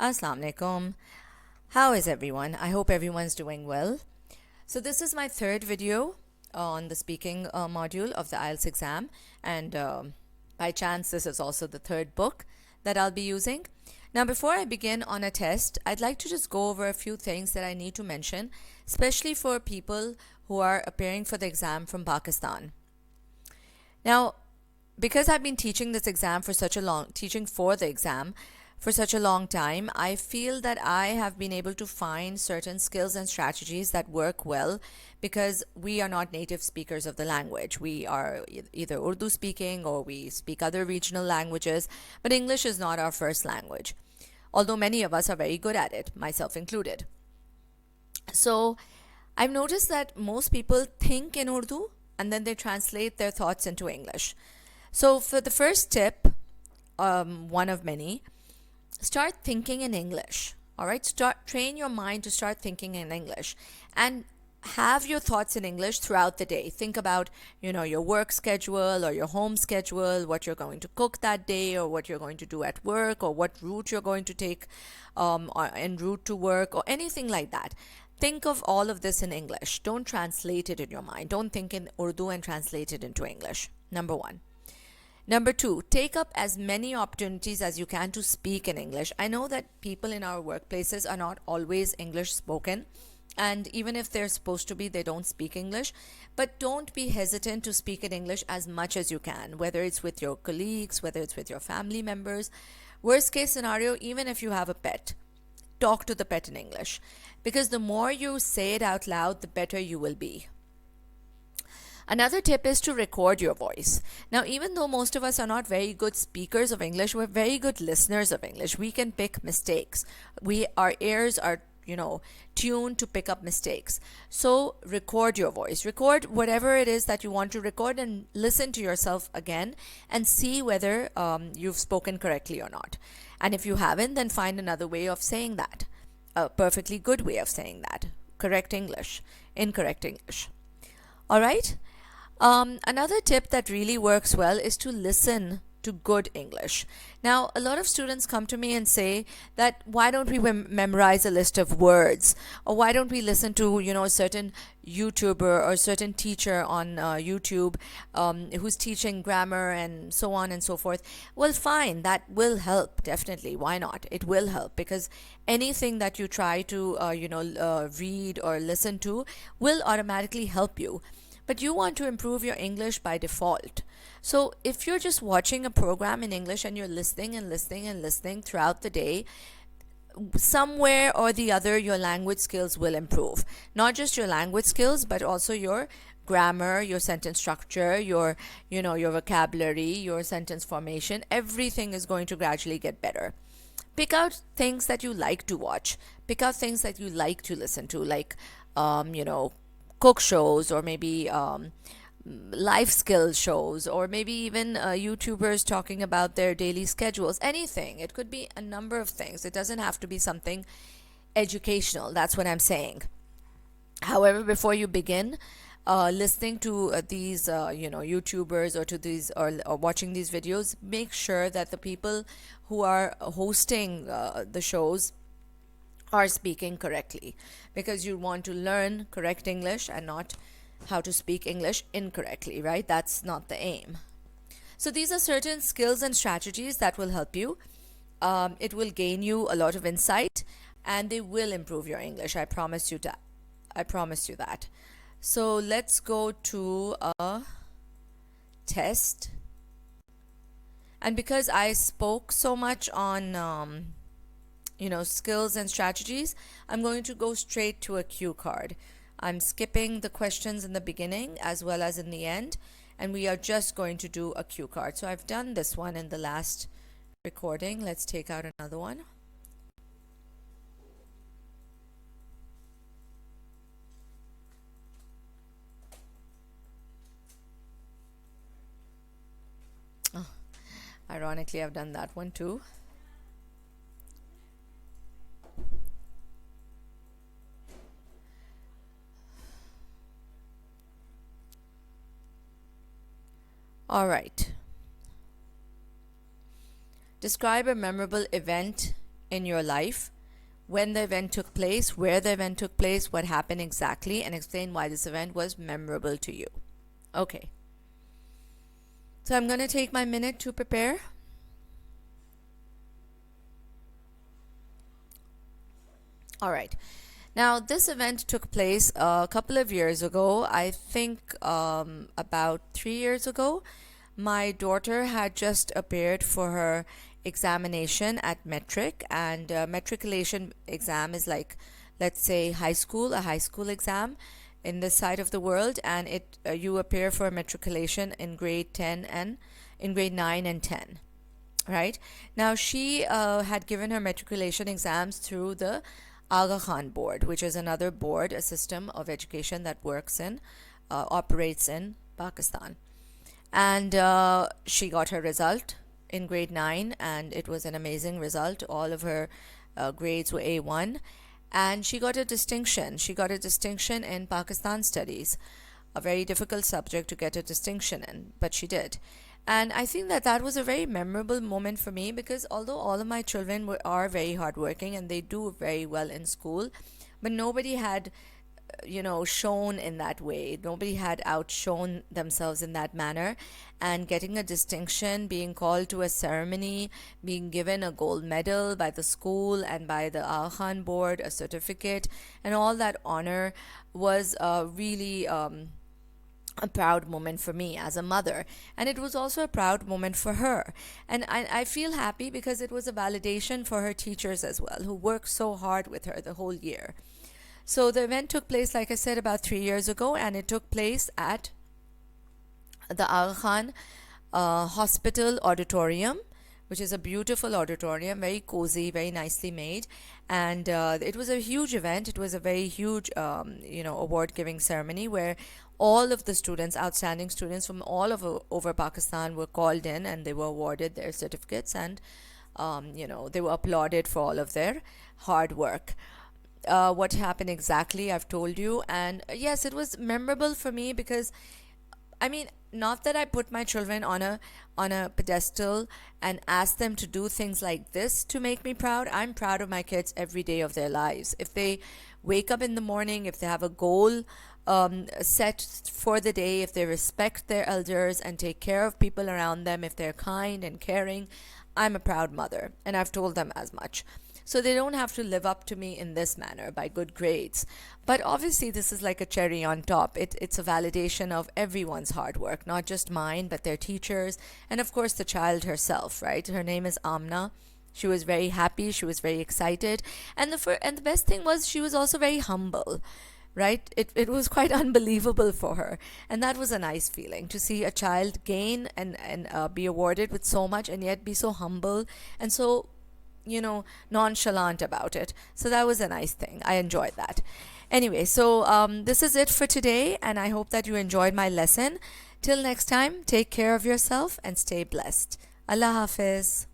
Assalamu alaikum. How is everyone? I hope everyone's doing well. So this is my third video on the speaking module of the IELTS exam, and by chance this is also the third book that I'll be using. Now before I begin on a test, I'd like to just go over a few things that I need to mention, especially for people who are appearing for the exam from Pakistan. Now, because I've been teaching this exam for such a long, teaching for the exam for such a long time, I feel that I have been able to find certain skills and strategies that work well because we are not native speakers of the language. We are either Urdu speaking or we speak other regional languages, but English is not our first language, although many of us are very good at it, myself included. So I've noticed that most people think in Urdu and then they translate their thoughts into English. So for the first tip, one of many, start thinking in English. All right, train your mind to start thinking in English and have your thoughts in English throughout the day. Think about, your work schedule or your home schedule, what you're going to cook that day or what you're going to do at work or what route you're going to take en route to work or anything like that. Think of all of this in English. Don't translate it in your mind. Don't think in Urdu and translate it into English. Number one. Number two, take up as many opportunities as you can to speak in English. I know that people in our workplaces are not always English spoken, and even if they're supposed to be, they don't speak English. But don't be hesitant to speak in English as much as you can, whether it's with your colleagues, whether it's with your family members. Worst case scenario, even if you have a pet, talk to the pet in English, because the more you say it out loud, the better you will be. Another tip is to record your voice. Now, even though most of us are not very good speakers of English, we're very good listeners of English. We can pick mistakes. Our ears are, tuned to pick up mistakes. So record your voice. Record whatever it is that you want to record and listen to yourself again and see whether you've spoken correctly or not. And if you haven't, then find another way of saying that. A perfectly good way of saying that. Correct English, incorrect English. All right? Another tip that really works well is to listen to good English. Now, a lot of students come to me and say that why don't we memorize a list of words, or why don't we listen to a certain YouTuber or a certain teacher on YouTube who's teaching grammar and so on and so forth. Well, fine, that will help, definitely. Why not? It will help, because anything that you try to read or listen to will automatically help you. But you want to improve your English by default. So if you're just watching a program in English and you're listening and listening and listening throughout the day, somewhere or the other your language skills will improve. Not just your language skills, but also your grammar, your sentence structure, your vocabulary, your sentence formation. Everything is going to gradually get better. Pick out things that you like to watch. Pick out things that you like to listen to, like cook shows, or maybe life skills shows, or maybe even YouTubers talking about their daily schedules. Anything. It could be a number of things. It doesn't have to be something educational. That's what I'm saying. However, before you begin listening to these YouTubers or to these or watching these videos, make sure that the people who are hosting the shows are speaking correctly, because you want to learn correct English and not how to speak English incorrectly, right? That's not the aim. So these are certain skills and strategies that will help you. It will gain you a lot of insight and they will improve your English. I promise you that. So let's go to a test. And because I spoke so much on skills and strategies, I'm going to go straight to a cue card. I'm skipping the questions in the beginning as well as in the end, and we are just going to do a cue card. So I've done this one in the last recording. Let's take out another one. Oh, ironically, I've done that one too. All right. Describe a memorable event in your life, when the event took place, where the event took place, what happened exactly, and explain why this event was memorable to you. Okay. So I'm going to take my minute to prepare. All right. Now, this event took place a couple of years ago. I think about 3 years ago. My daughter had just appeared for her examination at metric, and matriculation exam is like, let's say, high school, a high school exam in this side of the world, and you appear for matriculation in grade 10 and in grade 9 and 10. Right now, she had given her matriculation exams through the Aga Khan board, which is another board, a system of education that operates in Pakistan. And she got her result in grade 9, and it was an amazing result. All of her grades were A1, and she got a distinction. She got a distinction in Pakistan studies, a very difficult subject to get a distinction in, but she did. And I think that was a very memorable moment for me, because although all of my children are very hardworking and they do very well in school, but nobody had, shown in that way. Nobody had outshone themselves in that manner. And getting a distinction, being called to a ceremony, being given a gold medal by the school and by the Aga Khan board, a certificate, and all that honor was really a proud moment for me as a mother, and it was also a proud moment for her. And I feel happy because it was a validation for her teachers as well, who worked so hard with her the whole year. So the event took place, like I said, about 3 years ago, and it took place at the Aga Khan Hospital Auditorium, which is a beautiful auditorium, very cozy, very nicely made. And it was a huge event. It was a very huge, award-giving ceremony where all of the students, outstanding students from all over Pakistan, were called in, and they were awarded their certificates, and they were applauded for all of their hard work. What happened exactly, I've told you. And yes, it was memorable for me because, I mean, not that I put my children on a pedestal and ask them to do things like this to make me proud. I'm proud of my kids every day of their lives. If they wake up in the morning, if they have a goal set for the day, if they respect their elders and take care of people around them, if they're kind and caring, I'm a proud mother, and I've told them as much. So they don't have to live up to me in this manner by good grades. But obviously, this is like a cherry on top. It's a validation of everyone's hard work, not just mine, but their teachers, and of course the child herself, right? Her name is Amna. She was very happy. She was very excited. And the best thing was she was also very humble, right? It was quite unbelievable for her. And that was a nice feeling to see a child gain and be awarded with so much and yet be so humble and so nonchalant about it. So that was a nice thing. I enjoyed that. Anyway, so this is it for today, and I hope that you enjoyed my lesson. Till next time, take care of yourself and stay blessed. Allah Hafiz.